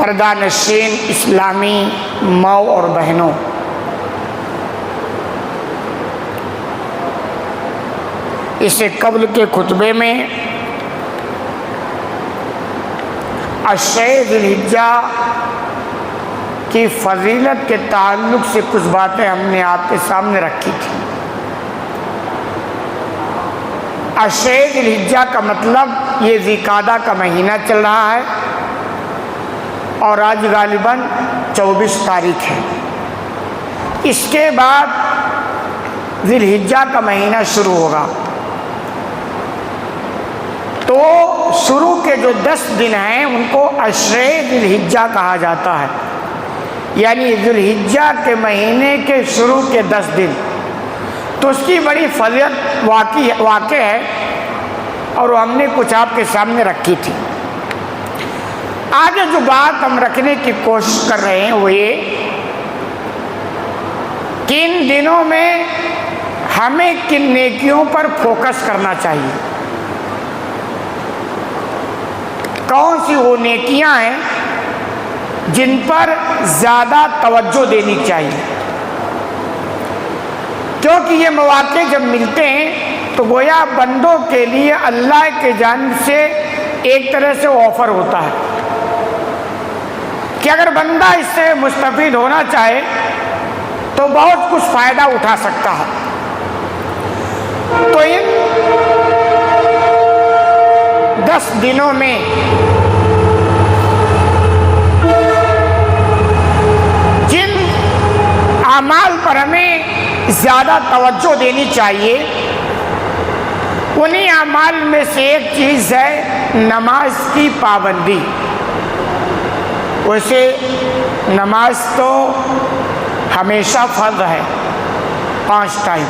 پردہ نشین اسلامی ماؤں اور بہنوں، اس سے قبل کے خطبے میں عشرہ ذی الحجہ کی فضیلت کے تعلق سے کچھ باتیں ہم نے آپ کے سامنے رکھی تھی۔ عشرہ ذی الحجہ کا مطلب یہ ذی القعدہ کا مہینہ چل رہا ہے اور آج غالباً 24 تاریخ ہے۔ اس کے بعد ذی الحجہ کا مہینہ شروع ہوگا، تو شروع کے جو 10 دن ہیں ان کو عشرہ ذی الحجہ کہا جاتا ہے، یعنی ذی الحجہ کے مہینے کے شروع کے 10 دن، تو اس کی بڑی فضیلت واقع ہے اور ہم نے کچھ آپ کے سامنے رکھی تھی۔ آگے جو بات ہم رکھنے کی کوشش کر رہے ہیں وہ یہ کہ ان دنوں میں ہمیں کن نیکیوں پر فوکس کرنا چاہیے، کون سی وہ نیکیاں ہیں جن پر زیادہ توجہ دینی چاہیے، کیونکہ یہ مواقع جب ملتے ہیں تو گویا بندوں کے لیے اللہ کے جانب سے ایک طرح سے آفر ہوتا ہے کہ اگر بندہ اس سے مستفید ہونا چاہے تو بہت کچھ فائدہ اٹھا سکتا ہے۔ تو ان 10 دنوں میں جن اعمال پر ہمیں زیادہ توجہ دینی چاہیے انہی اعمال میں سے ایک چیز ہے نماز کی پابندی۔ ویسے نماز تو ہمیشہ فرض ہے 5 ٹائم،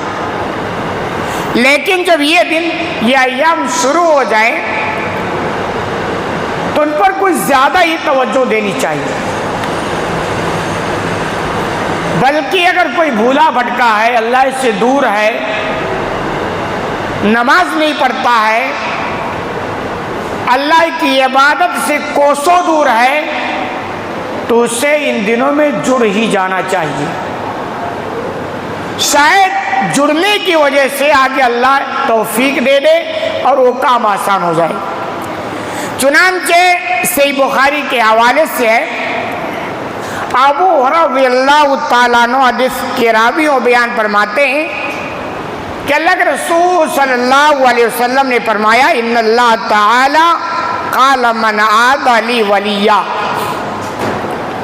لیکن جب یہ دن یہ ایام شروع ہو جائیں تو ان پر کچھ زیادہ ہی توجہ دینی چاہیے، بلکہ اگر کوئی بھولا بھٹکا ہے، اللہ سے دور ہے، نماز نہیں پڑھتا ہے، اللہ کی عبادت سے کوسوں دور ہے، تو اسے ان دنوں میں جڑ ہی جانا چاہیے۔ شاید جڑنے کی وجہ سے آگے اللہ توفیق دے دے اور وہ کام آسان ہو جائے۔ چنانچہ صحیح بخاری کے حوالے سے ہے، ابو ہریرہ رضی اللہ تعالیٰ عنہ حدیث کے راوی و بیان فرماتے ہیں کہ اللہ کے رسول صلی اللہ علیہ وسلم نے فرمایا ان اللہ تعالی قال من عاد لی ولیہ،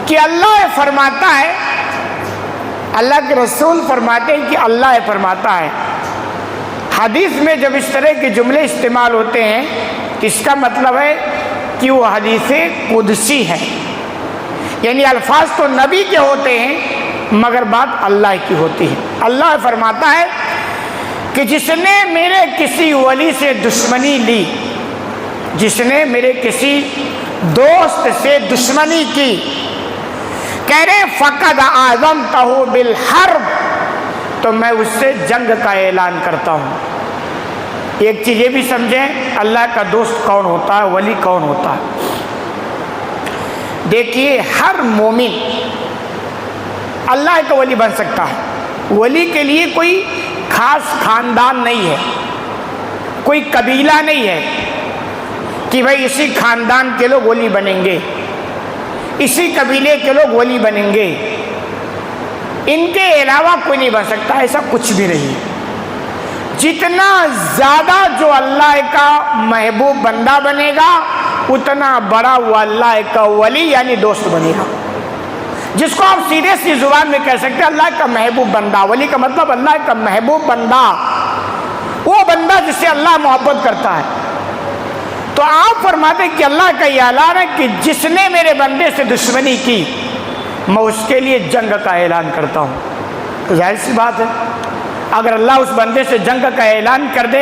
کہ اللہ فرماتا ہے، اللہ کے رسول فرماتے ہیں کہ اللہ فرماتا ہے۔ حدیث میں جب اس طرح کے جملے استعمال ہوتے ہیں اس کا مطلب ہے کہ وہ حدیث قدسی ہے، یعنی الفاظ تو نبی کے ہوتے ہیں مگر بات اللہ کی ہوتی ہے۔ اللہ فرماتا ہے کہ جس نے میرے کسی ولی سے دشمنی لی، جس نے میرے کسی دوست سے دشمنی کی، کہہ رہے فقد اعظمتہ بالحرب، تو میں اس سے جنگ کا اعلان کرتا ہوں۔ ایک چیز یہ بھی سمجھیں اللہ کا دوست کون ہوتا ہے، ولی کون ہوتا ہے۔ دیکھیے ہر مومن اللہ کا ولی بن سکتا ہے۔ ولی کے لیے کوئی خاص خاندان نہیں ہے، کوئی قبیلہ نہیں ہے کہ بھائی اسی خاندان کے لوگ ولی بنیں گے، اسی قبیلے کے لوگ ولی بنیں گے، ان کے علاوہ کوئی نہیں بن سکتا، ایسا کچھ بھی نہیں۔ جتنا زیادہ جو اللہ کا محبوب بندہ بنے گا اتنا بڑا وہ اللہ کا ولی یعنی دوست بنے گا، جس کو آپ سیدھے سی زبان میں کہہ سکتے ہیں اللہ کا محبوب بندہ۔ ولی کا مطلب اللہ کا محبوب بندہ، وہ بندہ جس سے اللہ محبت کرتا ہے۔ تو آپ فرماتے ہیں کہ اللہ کا یہ اعلان ہے کہ جس نے میرے بندے سے دشمنی کی میں اس کے لیے جنگ کا اعلان کرتا ہوں۔ تو ظاہر سی بات ہے اگر اللہ اس بندے سے جنگ کا اعلان کر دے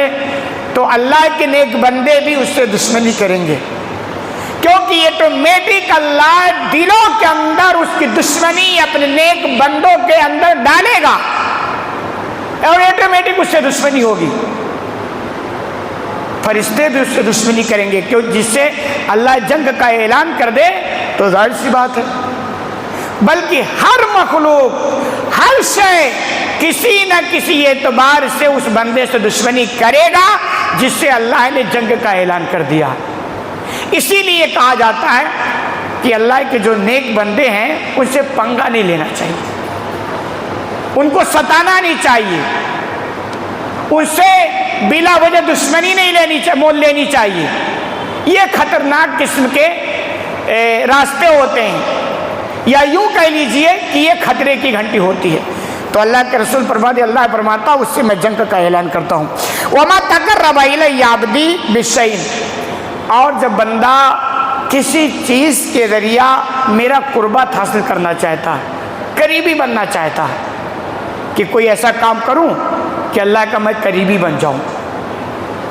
تو اللہ کے نیک بندے بھی اس سے دشمنی کریں گے، کیونکہ یہ تو آٹومیٹک اللہ دلوں کے اندر اس کی دشمنی اپنے نیک بندوں کے اندر ڈالے گا اور آٹومیٹک اس سے دشمنی ہوگی۔ فرشتے بھی اس سے دشمنی کریں گے، کیوں جس سے اللہ جنگ کا اعلان کر دے تو ظاہر سی بات ہے، بلکہ ہر مخلوق، ہر شے کسی نہ کسی اعتبار سے اس بندے سے دشمنی کرے گا جس سے اللہ نے جنگ کا اعلان کر دیا۔ اسی لیے کہا جاتا ہے کہ اللہ کے جو نیک بندے ہیں ان سے پنگا نہیں لینا چاہیے، ان کو ستانا نہیں چاہیے، ان سے بلا وجہ دشمنی نہیں مول لینی چاہیے۔ یہ خطرناک قسم کے راستے ہوتے ہیں، یا یوں کہہ لیجئے کہ یہ خطرے کی گھنٹی ہوتی ہے۔ تو اللہ کے رسول فرماتے، اللہ فرماتا اس سے میں جنگ کا اعلان کرتا ہوں۔ وَمَا تَقَرَّبَ إِلَيَّ عَبْدِي بِشَيْءٍ، اور جب بندہ کسی چیز کے ذریعہ میرا قربت حاصل کرنا چاہتا ہے، قریبی بننا چاہتا ہے، کہ کوئی ایسا کام کروں کہ اللہ کا میں قریبی بن جاؤں،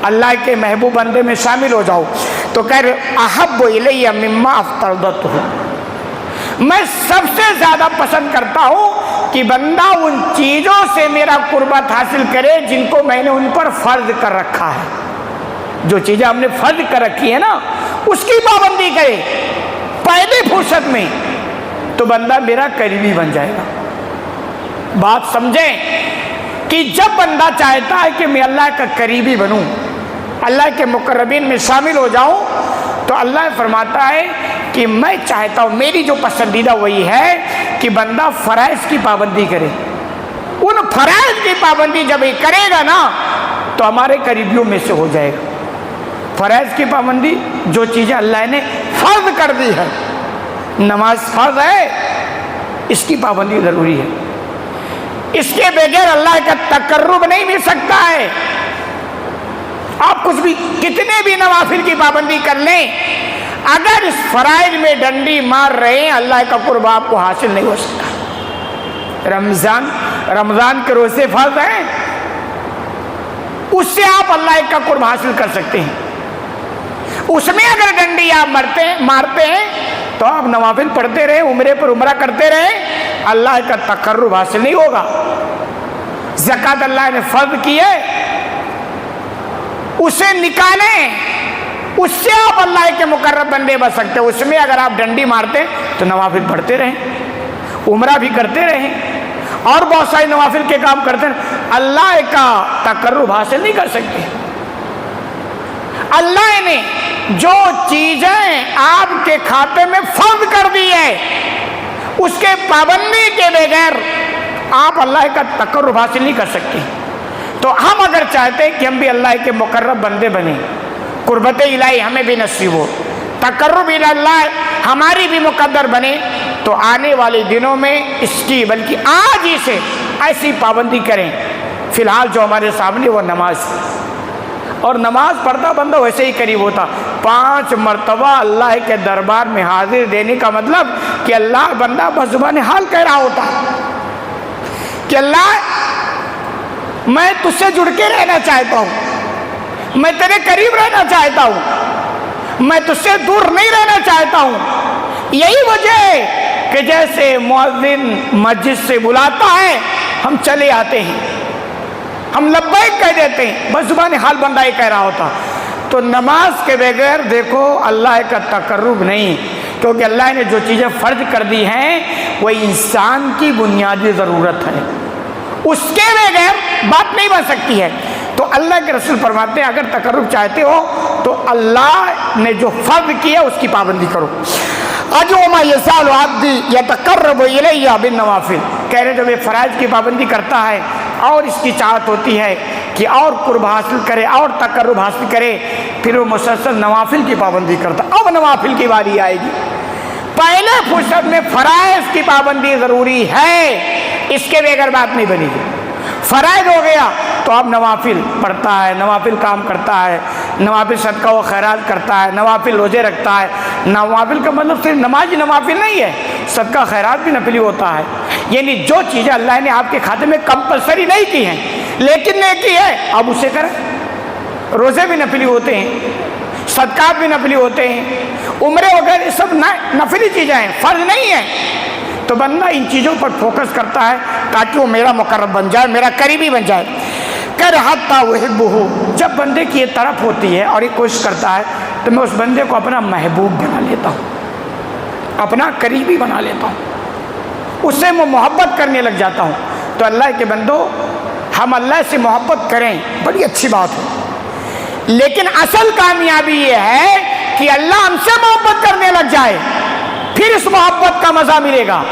اللہ کے محبوب بندے میں شامل ہو جاؤں، تو کہہ رہے احب الی مما افترضتہ، میں سب سے زیادہ پسند کرتا ہوں کہ بندہ ان چیزوں سے میرا قربت حاصل کرے جن کو میں نے ان پر فرض کر رکھا ہے۔ جو چیزیں ہم نے فرض کر رکھی ہے نا، اس کی پابندی کرے پہلے فرصت میں، تو بندہ میرا قریبی بن جائے گا۔ بات سمجھیں کہ جب بندہ چاہتا ہے کہ میں اللہ کا قریبی بنوں، اللہ کے مقربین میں شامل ہو جاؤں، تو اللہ فرماتا ہے کہ میں چاہتا ہوں، میری جو پسندیدہ وہی ہے کہ بندہ فرائض کی پابندی کرے۔ ان فرائض کی پابندی جب یہ کرے گا نا تو ہمارے قریبیوں میں سے ہو جائے گا۔ فرائض کی پابندی، جو چیزیں اللہ نے فرض کر دی ہے، نماز فرض ہے، اس کی پابندی ضروری ہے، اس کے بغیر اللہ کا تقرب نہیں مل سکتا ہے۔ آپ کچھ بھی کتنے بھی نوافل کی پابندی کر لیں، اگر اس فرائض میں ڈنڈی مار رہے ہیں، اللہ کا قرب آپ کو حاصل نہیں ہو سکتا۔ رمضان کے روزے فرض ہیں، اس سے آپ اللہ کا قرب حاصل کر سکتے ہیں۔ اس میں اگر ڈنڈی آپ مارتے ہیں تو آپ نوافل پڑھتے رہے، عمرے پر عمرہ کرتے رہے، اللہ کا تقرب حاصل نہیں ہوگا۔ زکوٰۃ اللہ نے فرض کی ہے، اسے نکالیں، اس سے آپ اللہ کے مقرب بندے بن سکتے ہیں۔ اس میں اگر آپ ڈنڈی مارتے تو نوافل پڑھتے رہیں، عمرہ بھی کرتے رہیں، اور بہت سارے نوافل کے کام کرتے رہیں، اللہ کا تقرب حاصل نہیں کر سکتے۔ اللہ نے جو چیزیں آپ کے کھاتے میں فرض کر دی ہے، اس کے پابندی کے بغیر آپ اللہ کا تقرب حاصل نہیں کر سکتے۔ تو ہم اگر چاہتے ہیں کہ ہم بھی اللہ کے مقرب بندے بنیں، قربت الہی ہمیں بھی نصیب ہو، تقرب اللہ ہماری بھی مقدر بنے، تو آنے والے دنوں میں اس کی، بلکہ آج ہی سے ایسی پابندی کریں۔ فی الحال جو ہمارے سامنے وہ نماز، اور نماز پڑھتا بندہ ویسے ہی قریب ہوتا۔ 5 مرتبہ اللہ کے دربار میں حاضر دینے کا مطلب کہ اللہ بندہ بزبان حال کہہ رہا ہوتا کہ اللہ میں تجھ سے جڑ کے رہنا چاہتا ہوں، میں تیرے قریب رہنا چاہتا ہوں، میں تجھ سے دور نہیں رہنا چاہتا ہوں۔ یہی وجہ ہے کہ جیسے مؤذن مسجد سے بلاتا ہے ہم چلے آتے ہیں، ہم لبیک کہہ دیتے ہیں، بس زبان حال بندہ یہ کہہ رہا ہوتا۔ تو نماز کے بغیر دیکھو اللہ کا تقرب نہیں، کیونکہ اللہ نے جو چیزیں فرض کر دی ہیں وہ انسان کی بنیادی ضرورت ہے، اس کے بغیر بات نہیں بن سکتی ہے۔ تو اللہ کے رسول فرماتے ہیں اگر تقرب چاہتے ہو تو اللہ نے جو فرض کیا اس کی پابندی کرو۔ اجوما یسال عبدی یتقرب الی بالنوافل، کہہ رہے جب یہ فرائض کی پابندی کرتا ہے اور اس کی چاہت ہوتی ہے کہ اور قرب حاصل کرے اور تقرب حاصل کرے، پھر وہ مسلسل نوافل کی پابندی کرتا۔ اب نوافل کی باری آئے گی، پہلے فرصت میں فرائض کی پابندی ضروری ہے، اس کے بغیر بات نہیں بنے گی۔ فرائض ہو گیا تو اب نوافل پڑھتا ہے، نوافل کام کرتا ہے، نوافل صدقہ و خیرات کرتا ہے، نوافل روزے رکھتا ہے۔ نوافل کا مطلب صرف نماز نوافل نہیں ہے، صدقہ خیرات بھی نفلی ہوتا ہے۔ یعنی جو چیزیں اللہ نے آپ کے کھاتے میں کمپلسری نہیں کی ہیں لیکن نیکی ہے، اب اسے کریں۔ روزے بھی نفلی ہوتے ہیں، صدقات بھی نفلی ہوتے ہیں، عمرے وغیرہ سب نفلی چیزیں ہیں، فرض نہیں ہے۔ تو بندہ ان چیزوں پر فوکس کرتا ہے تاکہ وہ میرا مقرب بن جائے، میرا قریبی بن جائے۔ کرہتا وحبہ، جب بندے کی یہ طرف ہوتی ہے اور یہ کوشش کرتا ہے تو میں اس بندے کو اپنا محبوب بنا لیتا ہوں، اپنا قریبی بنا لیتا ہوں، اس سے میں محبت کرنے لگ جاتا ہوں۔ تو اللہ کے بندو، ہم اللہ سے محبت کریں، بڑی اچھی بات ہے، لیکن اصل کامیابی یہ ہے کہ اللہ ہم سے محبت کرنے لگ جائے، پھر اس محبت کا مزہ ملے گا۔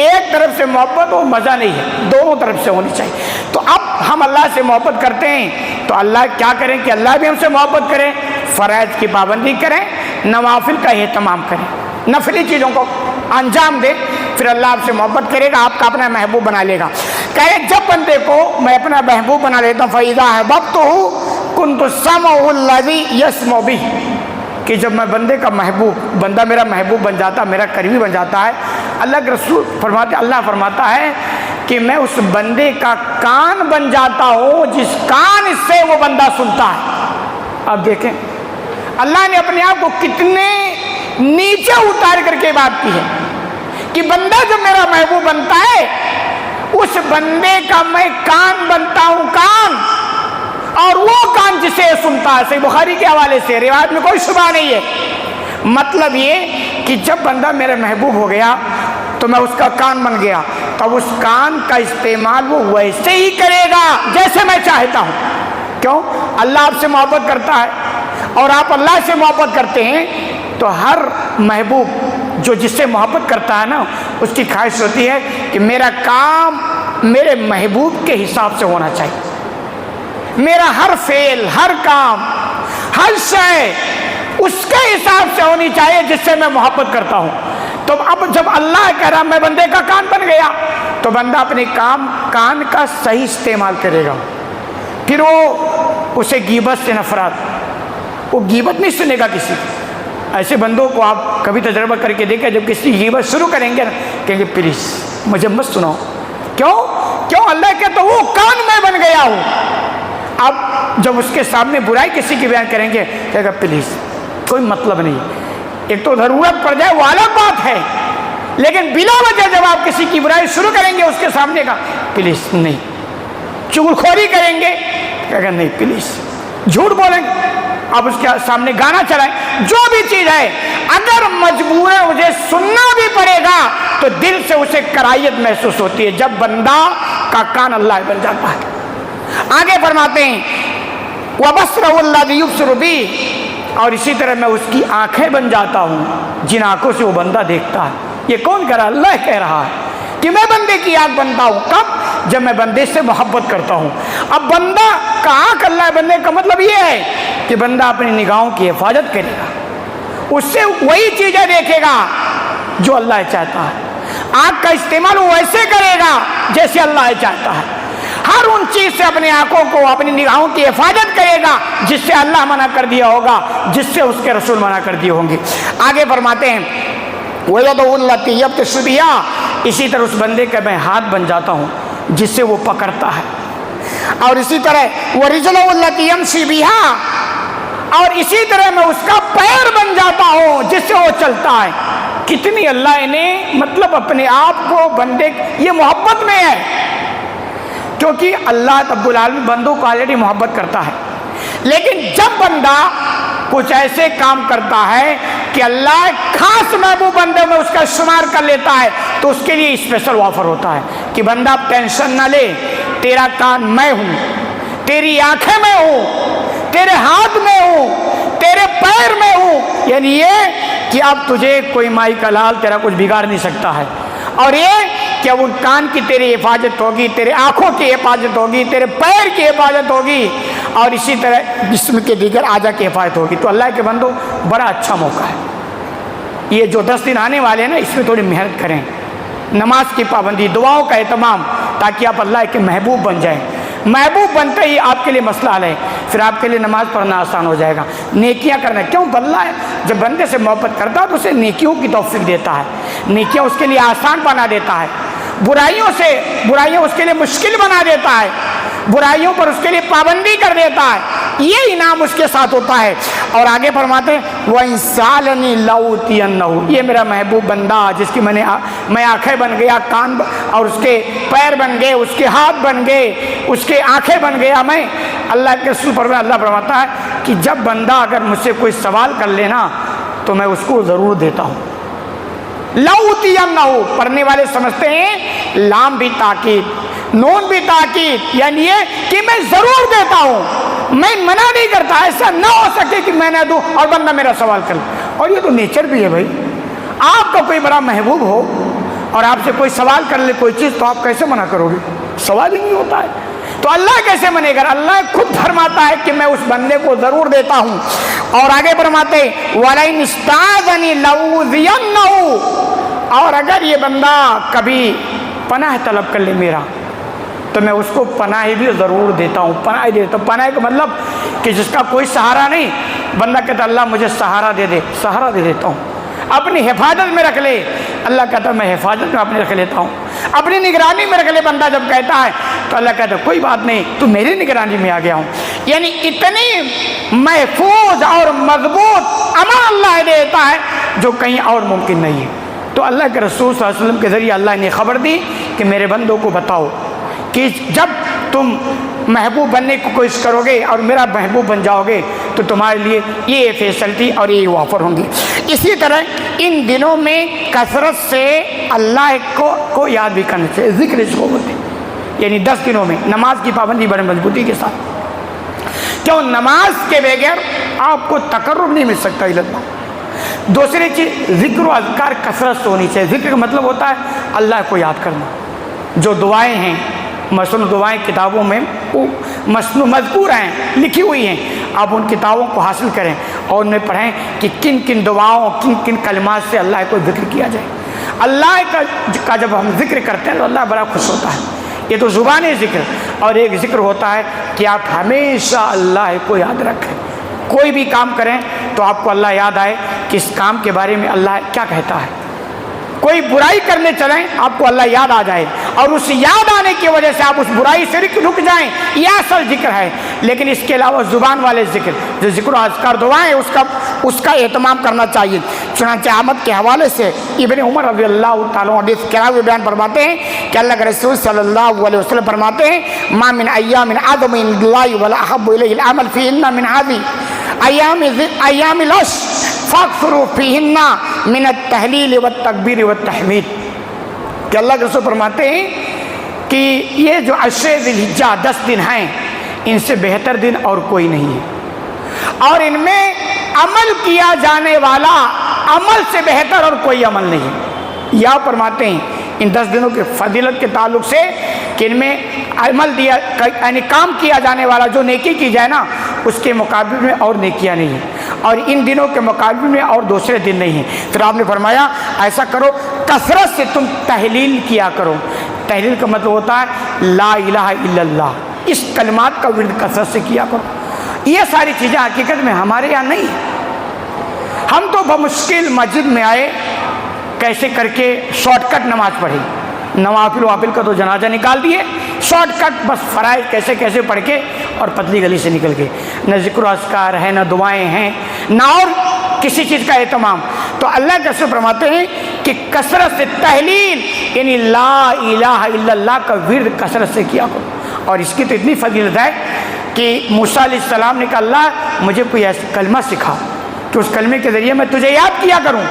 ایک طرف سے محبت ہو مزہ نہیں ہے، دونوں طرف سے ہونی چاہیے۔ تو اب ہم اللہ سے محبت کرتے ہیں تو اللہ کیا کریں کہ اللہ بھی ہم سے محبت کرے، فرائض کی پابندی کریں، نوافل کا اہتمام کریں، نفلی چیزوں کو انجام دیں، پھر اللہ آپ سے محبت کرے گا، آپ کا اپنا محبوب بنا لے گا۔ کہے جب بندے کو میں اپنا محبوب بنا لیتا ہوں، فَإِذَا أَحْبَبْتُهُ كُنْتُ سَمْعَهُ الَّذِي يَسْمَعُ بِهِ، کہ جب میں بندے کا محبوب، بندہ میرا محبوب بن جاتا، میرا قریبی بن جاتا ہے، اللہ کے رسول فرماتے، اللہ فرماتا ہے کہ میں اس بندے کا کان بن جاتا ہوں جس کان سے وہ بندہ سنتا ہے۔ اب دیکھیں اللہ نے اپنے آپ کو کتنے نیچے اتار کر کے بات کی ہے کہ بندہ جب میرا محبوب بنتا ہے، اس بندے کا میں کان بنتا ہوں، کان، اور وہ کان جسے سنتا ہے۔ صحیح بخاری کے حوالے سے روایت میں کوئی شبہ نہیں ہے۔ مطلب یہ کہ جب بندہ میرا محبوب ہو گیا تو میں اس کا کان بن گیا، تب اس کان کا استعمال وہ ویسے ہی کرے گا جیسے میں چاہتا ہوں۔ کیوں؟ اللہ آپ سے محبت کرتا ہے اور آپ اللہ سے محبت کرتے ہیں، تو ہر محبوب جو جس سے محبت کرتا ہے نا، اس کی خواہش ہوتی ہے کہ میرا کام میرے محبوب کے حساب سے ہونا چاہیے، میرا ہر فعل، ہر کام، ہر شے اس کے حساب سے ہونی چاہیے جس سے میں محبت کرتا ہوں۔ تو اب جب اللہ کہہ رہا میں بندے کا کان بن گیا، تو بندہ اپنے کان کا صحیح استعمال کرے گا، پھر وہ اسے غیبت سے نفرت، وہ غیبت نہیں سنے گا کسی کی۔ ایسے بندوں کو آپ کبھی تجربہ کر کے دیکھیں، جب کسی غیبت شروع کریں گے نا، کہیں گے پلیز مجھے مت سناؤ۔ کیوں؟ اللہ کہتا وہ کان میں بن گیا ہوں۔ اب جب اس کے سامنے برائی کسی کی بیان کریں گے، کہے گا پلیز کوئی مطلب نہیں، ایک تو ضرورت پڑ جائے وہ الگ بات ہے، لیکن بلا وجہ جب آپ کسی کی برائی شروع کریں گے اس کے سامنے کا، پلیز نہیں۔ چغل خوری کریں گے، کہے گا نہیں پلیز۔ جھوٹ بولیں گے، آپ اس کے سامنے گانا چلائیں، جو بھی چیز ہے، اگر مجبور ہے مجھے سننا بھی پڑے گا تو دل سے اسے کرائیت محسوس ہوتی ہے جب بندہ کا کان اللہ بن جاتا ہے۔ آگے فرماتے ہیں وَبَصْرَهُ الَّذِي يُبْصِرُ بِهِ، اور اسی طرح میں اس کی آنکھیں بن جاتا ہوں جن آنکھوں سے وہ بندہ دیکھتا ہے۔ یہ کون کہہ رہا ہے؟ اللہ کہہ رہا ہے کہ میں بندے کی آنکھ بنتا ہوں۔ کب؟ جب میں بندے سے محبت کرتا ہوں۔ اب بندہ کا آنکھ اللہ بننے کا مطلب یہ ہے کہ بندہ اپنی نگاہوں کی حفاظت کرے گا، اس سے وہی چیزیں دیکھے گا جو اللہ چاہتا ہے، آنکھ کا استعمال وہ ویسے کرے گا جیسے اللہ چاہتا ہے، ہر ان چیز سے اپنی آنکھوں کو، اپنی نگاہوں کی حفاظت کرے گا جس سے اللہ منع کر دیا ہوگا، جس سے اس کے رسول منع کر دیے ہوں گے۔ آگے فرماتے ہیں وَيَدُعُ الَّتِي يَبْطِشُ بِهَا، اسی طرح اس بندے کا میں ہاتھ بن جاتا ہوں جس سے وہ پکڑتا ہے، اور اسی طرح وَرِجْلُهُ الَّتِي يَمْشِي بِهَا، اور اسی طرح میں اس کا پیر بن جاتا ہوں جس سے وہ چلتا ہے۔ کتنی اللہ نے مطلب اپنے آپ کو بندے، یہ محبت میں ہے، کیونکہ اللہ رب العالمین بندوں کو آلریڈی محبت کرتا ہے، لیکن جب بندہ کچھ ایسے کام کرتا ہے کہ اللہ خاص محبوب بندے میں اس کا شمار کر لیتا ہے، تو اس کے لیے اسپیشل آفر ہوتا ہے کہ بندہ اب ٹینشن نہ لے، تیرا کان میں ہوں، تیری آنکھیں میں ہوں، تیرے ہاتھ میں ہوں، تیرے پیر میں ہوں، یعنی یہ کہ اب تجھے کوئی مائی کا لال تیرا کچھ بگاڑ نہیں سکتا ہے، اور یہ کہ اب ان کان کی تیری حفاظت ہوگی، تیرے آنکھوں کی حفاظت ہوگی، تیرے پیر کی حفاظت ہوگی، اور اسی طرح جسم کے دیگر اعضاء کی حفاظت ہوگی۔ تو اللہ کے بندوں بڑا اچھا موقع ہے یہ جو 10 دن آنے والے ہیں نا، اس میں تھوڑی محنت کریں، نماز کی پابندی، دعاؤں کا اہتمام، تاکہ آپ اللہ کے محبوب بن جائیں۔ محبوب بنتے ہی آپ کے لیے مسئلہ حل ہے، پھر آپ کے لیے نماز پڑھنا آسان ہو جائے گا، نیکیاں کرنا۔ کیوں؟ اللہ جب بندے سے محبت کرتا ہے تو اسے نیکیوں کی توفیق دیتا ہے، نیکیاں اس کے لیے آسان بنا دیتا ہے، برائیوں اس کے لیے مشکل بنا دیتا ہے، برائیوں پر اس کے لیے پابندی کر دیتا ہے، یہ انعام اس کے ساتھ ہوتا ہے۔ اور آگے فرماتے ہیں وَإِن سَأَلَنِي لَأُوتِيَنَّهُ، یہ میرا محبوب بندہ جس کی میں آنکھیں بن گیا، کان اور اس کے پیر بن گئے، اس کے ہاتھ بن گئے، اس کے آنکھیں بن گیا میں، اللہ کے رسول پر اللہ فرماتا ہے کہ جب بندہ اگر مجھ سے کوئی سوال کر لینا تو میں اس کو ضرور دیتا ہوں۔ لَأُوتِيَنَّهُ پڑھنے والے سمجھتے ہیں لام بھی تاکید، نون بھی تاکید، یعنی یہ کہ میں ضرور دیتا ہوں، میں منع نہیں کرتا، ایسا نہ ہو سکے کہ میں نہ دوں اور بندہ میرا سوال کر لے۔ اور یہ تو نیچر بھی ہے بھائی، آپ کا کوئی بڑا محبوب ہو اور آپ سے کوئی سوال کر لے کوئی چیز، تو آپ کیسے منع کرو گے؟ سوال ہی نہیں ہوتا ہے، تو اللہ کیسے منے گا؟ اللہ خود فرماتا ہے کہ میں اس بندے کو ضرور دیتا ہوں۔ اور آگے فرماتے وَلَئِنِ اسْتَعَاذَنِي لَأُوذِيَنَّهُ، اور اگر یہ بندہ کبھی پناہ طلب کر لے میرا، تو میں اس کو پناہ بھی ضرور دیتا ہوں، پناہ دیتا ہوں۔ پناہ کا مطلب کہ جس کا کوئی سہارا نہیں، بندہ کہتا اللہ مجھے سہارا دے دے، سہارا دے دیتا ہوں، اپنی حفاظت میں رکھ لے، اللہ کہتا ہے میں حفاظت میں اپنے رکھ لیتا ہوں، اپنی نگرانی میں رکھ لے۔ بندہ جب کہتا ہے تو اللہ کہتا ہے کوئی بات نہیں، تو میری نگرانی میں آ گیا ہوں۔ یعنی اتنی محفوظ اور مضبوط امان اللہ دیتا ہے جو کہیں اور ممکن نہیں ہے۔ تو اللہ کے رسول صلی اللہ علیہ وسلم کے ذریعے اللہ نے خبر دی کہ میرے بندوں کو بتاؤ کہ جب تم محبوب بننے کی کوشش کرو گے اور میرا محبوب بن جاؤ گے تو تمہارے لیے یہ فیسلٹی اور یہ آفر ہوں گی۔ اسی طرح ان دنوں میں کثرت سے اللہ کو یاد بھی کرنا چاہیے، ذکر اس کو بولتے ہیں، یعنی 10 دنوں میں نماز کی پابندی بڑے مضبوطی کے ساتھ، کیوں نماز کے بغیر آپ کو تقرب نہیں مل سکتا اللہ۔ دوسری چیز ذکر و اذکار کثرت سے ہونی چاہیے۔ ذکر کا مطلب ہوتا ہے اللہ کو یاد کرنا، جو دعائیں ہیں مسنون دعائیں کتابوں میں مذکور ہیں، لکھی ہوئی ہیں، آپ ان کتابوں کو حاصل کریں اور انہیں پڑھیں کہ کن کن دعاؤں کن کن کلمات سے اللہ کو ذکر کیا جائے۔ اللہ کا جب ہم ذکر کرتے ہیں تو اللہ بڑا خوش ہوتا ہے۔ یہ تو زبانی ذکر، اور ایک ذکر ہوتا ہے کہ آپ ہمیشہ اللہ کو یاد رکھیں، کوئی بھی کام کریں تو آپ کو اللہ یاد آئے کہ اس کام کے بارے میں اللہ کیا کہتا ہے۔ کوئی برائی کرنے چلیں آپ کو اللہ یاد آ جائے، اور اس یاد آنے کی وجہ سے آپ اس برائی سے رک جائیں، یہ اصل ذکر ہے۔ لیکن اس کے علاوہ زبان والے ذکر جو ذکر و اذکار دعائیں اس کا اہتمام کرنا چاہیے۔ چنانچہ احمد کے حوالے سے ابن عمر رضی اللہ تعالیٰ حدیث کراوی بیان فرماتے ہیں کہ اللہ کے رسول صلی اللہ علیہ وسلم فرماتے ہیں ما من ایام اعظم عند اللہ ولا احب الیہ العمل فیہن من هذه ایام العشر فاکثروا فیہن من التحلیل والتکبیر والتحمید، کہ اللہ کے رسول فرماتے ہیں کہ یہ جو عشر ذی الحجہ 10 دن ہیں، ان سے بہتر دن اور کوئی نہیں ہے، اور ان میں عمل کیا جانے والا عمل سے بہتر اور کوئی عمل نہیں ہے۔ یا فرماتے ہیں ان 10 دنوں کے فضیلت کے تعلق سے کہ ان میں عمل دیا یعنی کام کیا جانے والا جو نیکی کی جائے نا، اس کے مقابلے میں اور نیکیاں نہیں ہیں، اور ان دنوں کے مقابلے میں اور دوسرے دن نہیں ہیں۔ پھر آپ نے فرمایا ایسا کرو کثرت سے تم تحلیل کیا کرو۔ تحلیل کا مطلب ہوتا ہے لا الہ الا اللہ، اس کلمات کا ورد کثرت سے کیا کرو۔ یہ ساری چیزیں حقیقت میں ہمارے یہاں نہیں ہیں۔ ہم تو بمشکل مسجد میں آئے، کیسے کر کے شارٹ کٹ نماز پڑھی، نوافل وافل کا تو جنازہ نکال دیے، شارٹ کٹ بس فرائض کیسے کیسے پڑھ کے اور پتلی گلی سے نکل گئے، نہ ذکر و اذکار ہے، نہ دعائیں ہیں، نہ اور کسی چیز کا اہتمام۔ تو اللہ کے رسول فرماتے ہیں کہ کثرت سے تحلیل یعنی لا الہ الا اللہ کا ورد کثرت سے کیا کرو۔ اور اس کی تو اتنی فضیلت ہے کہ موسیٰ علیہ السلام نے کہا اللہ مجھے کوئی ایسا کلمہ سکھا کہ اس کلمے کے ذریعے میں تجھے یاد کیا کروں،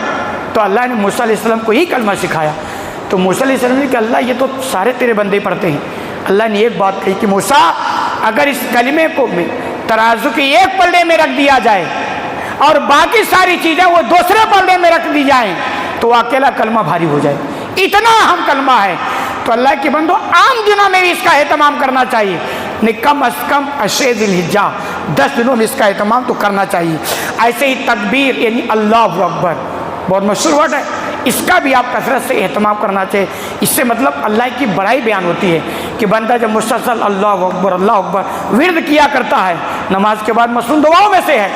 تو اللہ نے موسیٰ علیہ السلام کو ہی کلمہ سکھایا۔ تو موسیٰ علیہ السلام نے کہا اللہ یہ تو سارے تیرے بندے پڑھتے ہیں۔ اللہ نے ایک بات کہی کہ موسیٰ اگر اس کلمے کو ترازو کے ایک پلڑے میں رکھ دیا جائے اور باقی ساری چیزیں وہ دوسرے پلڑے میں رکھ دی جائیں تو وہ اکیلا کلمہ بھاری ہو جائے، اتنا اہم کلمہ ہے۔ تو اللہ کے بندو عام دنوں میں بھی اس کا اہتمام کرنا چاہیے، کم از کم عشر ذی الحجہ 10 دنوں میں اس کا اہتمام تو کرنا چاہیے۔ ایسے ہی تکبیر یعنی اللہ اکبر بہت مشہور ورڈ ہے، اس کا بھی آپ کثرت سے اہتمام کرنا چاہیے۔ اس سے مطلب اللہ کی بڑائی بیان ہوتی ہے کہ بندہ جب مسلسل اللہ اکبر ورد کیا کرتا ہے نماز کے بعد مسنون دعاؤں میں سے ہے،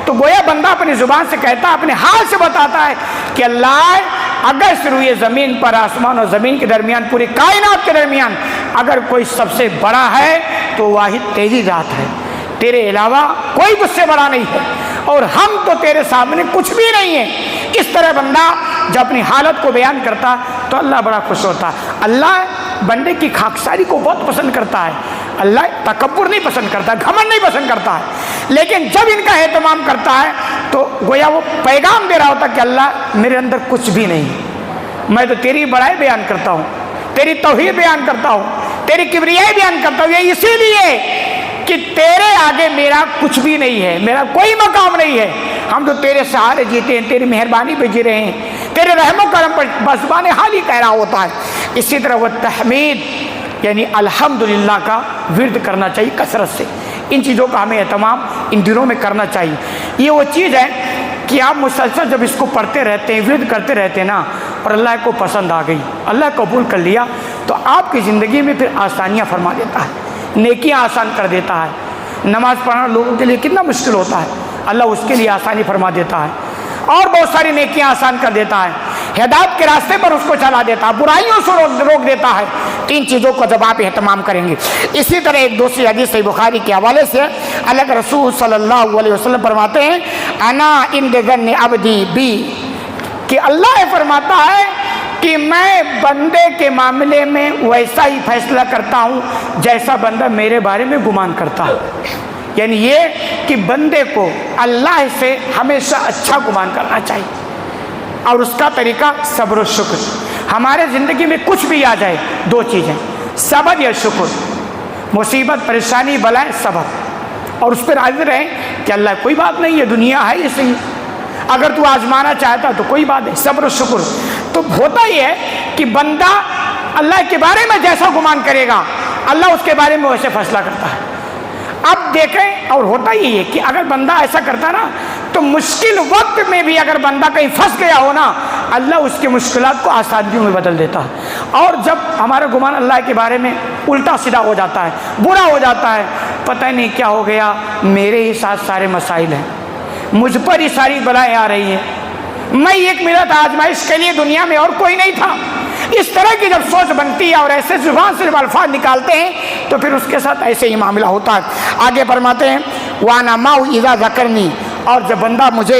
تو گویا بندہ اپنی زبان سے کہتا ہے، اپنے حال سے بتاتا ہے کہ اللہ اگر سے روئے زمین پر آسمان اور زمین کے درمیان پوری کائنات کے درمیان اگر کوئی سب سے بڑا ہے تو واحد تیری ذات ہے، تیرے علاوہ کوئی مجھ سے بڑا نہیں ہے، اور ہم تو تیرے سامنے کچھ بھی نہیں ہیں۔ اس طرح بندہ جب اپنی حالت کو بیان کرتا تو اللہ بڑا خوش ہوتا ہے۔ اللہ بندے کی خاکساری کو بہت پسند کرتا ہے، اللہ تکبر نہیں پسند کرتا، گھمنڈ نہیں پسند کرتا ہے، لیکن جب ان کا اہتمام کرتا ہے تو گویا وہ پیغام دے رہا ہوتا کہ اللہ میرے اندر کچھ بھی نہیں، میں تو تیری بڑائی بیان کرتا ہوں، تیری توحید بیان کرتا ہوں، تیری کبریائی بیان کرتا ہوں، یہ اسی لیے کہ تیرے آگے میرا کچھ بھی نہیں ہے، میرا کوئی مقام نہیں ہے، ہم تو تیرے سہارے جیتے ہیں، تیری مہربانی پہ جی رہے ہیں، تیرے رحم و کرم پر بزبان حال ہی کہہ رہا ہوتا ہے۔ اسی طرح وہ تحمید یعنی الحمدللہ کا ورد کرنا چاہیے کثرت سے، ان چیزوں کا ہمیں اہتمام ان دنوں میں کرنا چاہیے۔ یہ وہ چیز ہے کہ آپ مسلسل جب اس کو پڑھتے رہتے ہیں، ورد کرتے رہتے ہیں نا، اور اللہ کو پسند آ گئی، اللہ قبول کر لیا، تو آپ کی زندگی میں پھر آسانیاں فرما دیتا ہے، نیکیاں آسان کر دیتا ہے۔ نماز پڑھنا لوگوں کے لیے کتنا مشکل ہوتا ہے، اللہ اس کے لیے آسانی فرما دیتا ہے، اور بہت ساری نیکیاں آسان کر دیتا ہے، ہدایت کے راستے پر اس کو چلا دیتا ہے، برائیوں سے روک دیتا ہے۔ تین چیزوں کو جب آپ اہتمام کریں گے۔ اسی طرح ایک دوسری حدیث صحیح بخاری کے حوالے سے اللہ کے رسول صلی اللہ علیہ وسلم فرماتے ہیں انا عند ظن عبدی بی، کہ اللہ فرماتا ہے کہ میں بندے کے معاملے میں ویسا ہی فیصلہ کرتا ہوں جیسا بندہ میرے بارے میں گمان کرتا ہے۔ یعنی یہ کہ بندے کو اللہ سے ہمیشہ اچھا گمان کرنا چاہیے، اور اس کا طریقہ صبر و شکر۔ ہمارے زندگی میں کچھ بھی آ جائے، دو چیزیں، صبر یا شکر، مصیبت پریشانی بلائے صبر، اور اس پر راضی رہیں کہ اللہ کوئی بات نہیں ہے، دنیا ہے ایسے ہی، اگر تو آزمانا چاہتا تو کوئی بات نہیں، صبر و شکر۔ تو ہوتا ہی ہے کہ بندہ اللہ کے بارے میں جیسا گمان کرے گا، اللہ اس کے بارے میں ویسے فیصلہ کرتا ہے۔ اب دیکھیں، اور ہوتا ہی ہے کہ اگر بندہ ایسا کرتا نا، تو مشکل وقت میں بھی اگر بندہ کہیں پھنس گیا ہو نا، اللہ اس کی مشکلات کو آسانیوں میں بدل دیتا ہے۔ اور جب ہمارا گمان اللہ کے بارے میں الٹا سیدھا ہو جاتا ہے، برا ہو جاتا ہے، پتہ نہیں کیا ہو گیا، میرے ہی ساتھ سارے مسائل ہیں، مجھ پر ہی ساری بلائیں آ رہی ہیں، میں ایک ملت آزمائش کے لیے دنیا میں اور کوئی نہیں تھا، اس طرح کی جب سوچ بنتی ہے اور ایسے زبان سے الفاظ نکالتے ہیں، تو پھر اس کے ساتھ ایسے ہی معاملہ ہوتا ہے۔ آگے فرماتے ہیں وَأَنَا مَعَهُ إِذَا ذَكَرَنِي، اور جب بندہ مجھے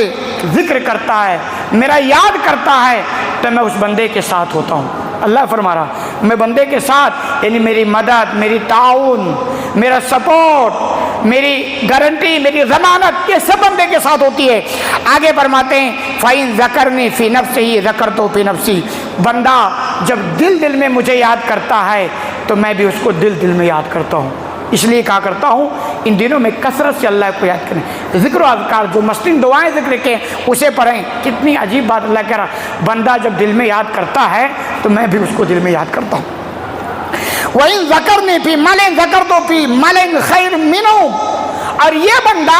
ذکر کرتا ہے، میرا یاد کرتا ہے، تو میں اس بندے کے ساتھ ہوتا ہوں۔ اللہ فرما رہا میں بندے کے ساتھ، یعنی میری مدد، میری تعاون، میرا سپورٹ، میری گارنٹی، میری ضمانت، یہ سب بندے کے ساتھ ہوتی ہے۔ آگے فرماتے ہیں فَإِن ذَكَرْنِي فِي نَفْسِهِ ذَكَرْتُهُ فِي نَفْسِي، بندہ جب دل میں مجھے یاد کرتا ہے تو میں بھی اس کو دل میں یاد کرتا ہوں۔ اس لیے کہا کرتا ہوں ان دنوں میں کثرت سے اللہ کو یاد کریں، ذکر و اذکار، جو مسلم دعائیں ذکر کے اسے پڑھیں۔ کتنی عجیب بات اللہ کہہ رہا، بندہ جب دل میں یاد کرتا ہے تو میں بھی اس کو دل میں یاد کرتا ہوں۔ وَإِن ذَكَرْنِي فِي مَلَئٍ ذَكَرْتُهُ فِي مَلَئٍ خَيْرٍ مِّنْهُ، اور یہ بندہ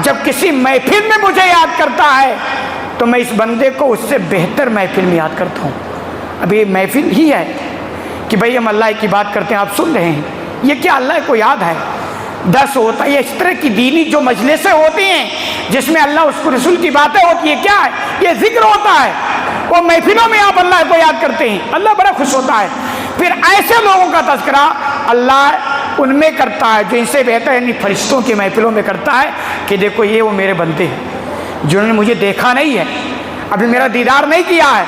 جب کسی محفل میں مجھے یاد کرتا ہے تو میں اس بندے کو اس سے بہتر محفل میں یاد کرتا ہوں۔ ابھی محفل ہی ہے کہ بھئی ہم اللہ کی بات کرتے ہیں، آپ سن رہے ہیں، یہ کیا اللہ کو یاد ہے؟ درس ہوتا ہے، اس طرح کی دینی جو مجلسیں ہوتی ہیں جس میں اللہ اس کو رسول کی باتیں ہوتی ہیں، کیا ہے؟ یہ ذکر ہوتا ہے، وہ محفلوں میں آپ اللہ کو یاد کرتے ہیں، اللہ بڑا خوش ہوتا ہے۔ پھر ایسے لوگوں کا تذکرہ اللہ ان میں کرتا ہے جو ان سے بہتر، یعنی فرشتوں کی محفلوں میں کرتا ہے کہ دیکھو یہ وہ میرے بندے ہیں جنہوں نے مجھے دیکھا نہیں ہے، ابھی میرا دیدار نہیں کیا ہے،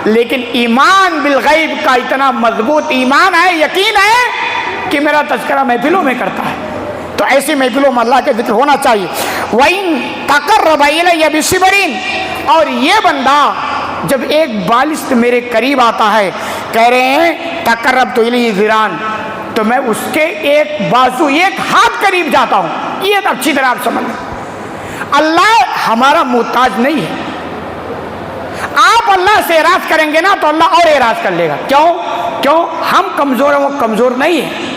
لیکن ایمان بالغیب کا اتنا مضبوط ایمان ہے، یقین ہے کہ میرا تذکرہ محفلوں میں کرتا ہے۔ تو ایسی محفلوں میں اللہ کے ذکر ہونا چاہیے۔ وَإِن تَقَرَّبَ إِلَيَّ بِشِبْرٍ، اور یہ بندہ جب ایک بالشت میرے قریب آتا ہے، کہہ رہے ہیں تقربت الیہ ذراعًا، تو میں اس کے ایک بازو، ایک ہاتھ قریب جاتا ہوں۔ یہ اچھی طرح آپ سمجھ لیں، اللہ ہمارا محتاج نہیں ہے۔ آپ اللہ سے اعراض کریں گے نا تو اللہ اور اعراض کر لے گا۔ کیوں؟ ہم کمزور ہیں، وہ کمزور نہیں ہے،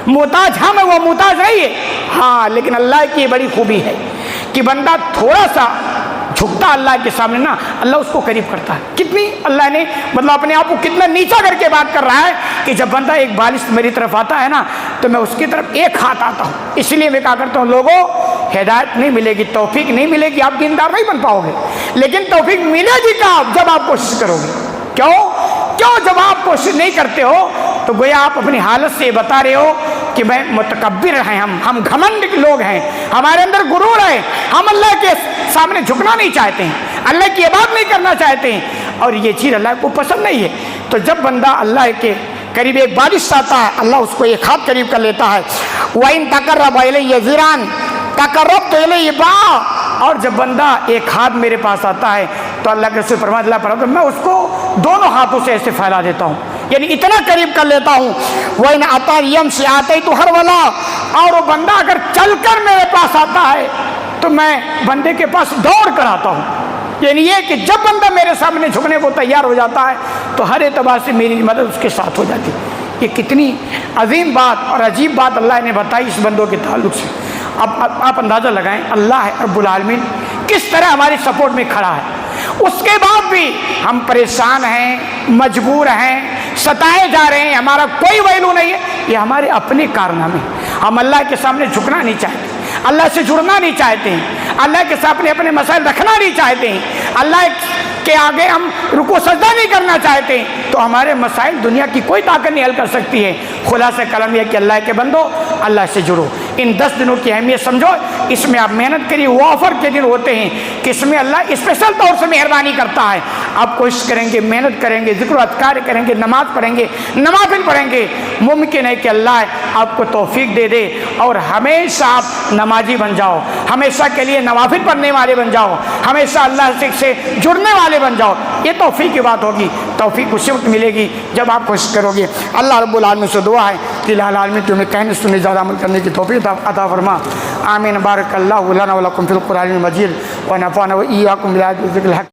محتاج ہم ہیں، وہ محتاج نہیں ہے۔ ہاں، لیکن اللہ کی یہ بڑی خوبی ہے کہ بندہ تھوڑا سا جھکتا اللہ کے سامنے نا، اللہ اس کو قریب کرتا ہے۔ کتنی اللہ نے مطلب اپنے آپ کو کتنا نیچا کر کے بات کر رہا ہے کہ جب بندہ ایک بالشت میری طرف آتا ہے نا تو میں اس کی طرف ایک ہاتھ آتا ہوں۔ اس لیے میں کہا کرتا ہوں لوگوں، ہدایت نہیں ملے گی، توفیق نہیں ملے گی، آپ دیندار نہیں بن پاؤ گے، لیکن توفیق ملے گی کب؟ جب آپ کوشش کرو گے۔ کیوں جب آپ کوشش نہیں کرتے ہو تو گویا آپ اپنی حالت سے بتا رہے ہو کہ میں متکبر ہیں، ہم گھمنڈ لوگ ہیں، ہمارے اندر غرور ہے، ہم اللہ کے سامنے جھکنا نہیں چاہتے ہیں، اللہ کی عبادت نہیں کرنا چاہتے ہیں، اور یہ چیز اللہ کو پسند نہیں ہے۔ تو جب بندہ اللہ کے قریب ایک بارش آتا ہے، اللہ اس کو ایک ہاتھ قریب کر لیتا ہے۔ وَإِن تَقَرَّبَ إِلَيَّ ذِراعًا تَقَرَّبْتُ إِلَيْهِ بَاعًا، اور جب بندہ ایک ہاتھ میرے پاس آتا ہے تو اللہ کے رسول فرماتے اللہ پر میں اس کو دونوں ہاتھوں سے ایسے پھیلا دیتا ہوں، یعنی اتنا قریب کر لیتا ہوں. وَإِنْ أَتَى يَمْشِي آتَيْتُ هَرْوَلًا، اور وہ بندہ اگر چل کر میرے پاس آتا ہے تو میں بندے کے پاس دوڑ کر آتا ہوں. یعنی یہ کہ جب بندہ میرے سامنے جھکنے کو تیار ہو جاتا ہے تو ہر اعتبار سے میری مدد اس کے ساتھ ہو جاتی. یہ کتنی عظیم بات اور عجیب بات اللہ نے بتائی اس بندوں کے تعلق سے. اب آپ اندازہ لگائیں اللہ رب العالمین کس طرح ہماری سپورٹ میں کھڑا ہے. اس کے بعد بھی ہم پریشان ہیں، مجبور ہیں، ستائے جا رہے ہیں، ہمارا کوئی ویلو نہیں ہے. یہ ہمارے اپنے کارنامے. ہم اللہ کے سامنے جھکنا نہیں چاہتے، اللہ سے جڑنا نہیں چاہتے ہیں، اللہ کے سامنے اپنے مسائل رکھنا نہیں چاہتے ہیں، اللہ کے آگے ہم رکوع سجدہ نہیں کرنا چاہتے ہیں، تو ہمارے مسائل دنیا کی کوئی طاقت نہیں حل کر سکتی ہے. خلاصہ کلام یہ کہ اللہ کے بندو اللہ سے جڑو. ان 10 دنوں کی اہمیت سمجھو. اس میں آپ محنت کریے. وہ آفر کے دن ہوتے ہیں کہ اس میں اللہ اسپیشل طور سے مہربانی کرتا ہے. آپ کوشش کریں گے، محنت کریں گے، ذکر و اذکار کریں گے، نماز پڑھیں گے، نوافل پڑھیں گے. ممکن ہے کہ اللہ آپ کو توفیق دے دے اور ہمیشہ آپ نمازی بن جاؤ، ہمیشہ کے لیے نوافل پڑھنے والے بن جاؤ، ہمیشہ اللہ سے جڑنے والے بن جاؤ. یہ توفیق کی بات ہوگی. توفیق اسی وقت ملے گی جب آپ کوشش کرو گے. اللہ رب العالمین سے دعا ہے کہ الہ العالمین تمہیں کہنے سننے زیادہ عمل کرنے کی توفیق عطا فرما. آمین. بارک اللہ لنا ولکم فی القرآن المجید ونفعنا وإیاکم بالآیات والذکر الحکیم.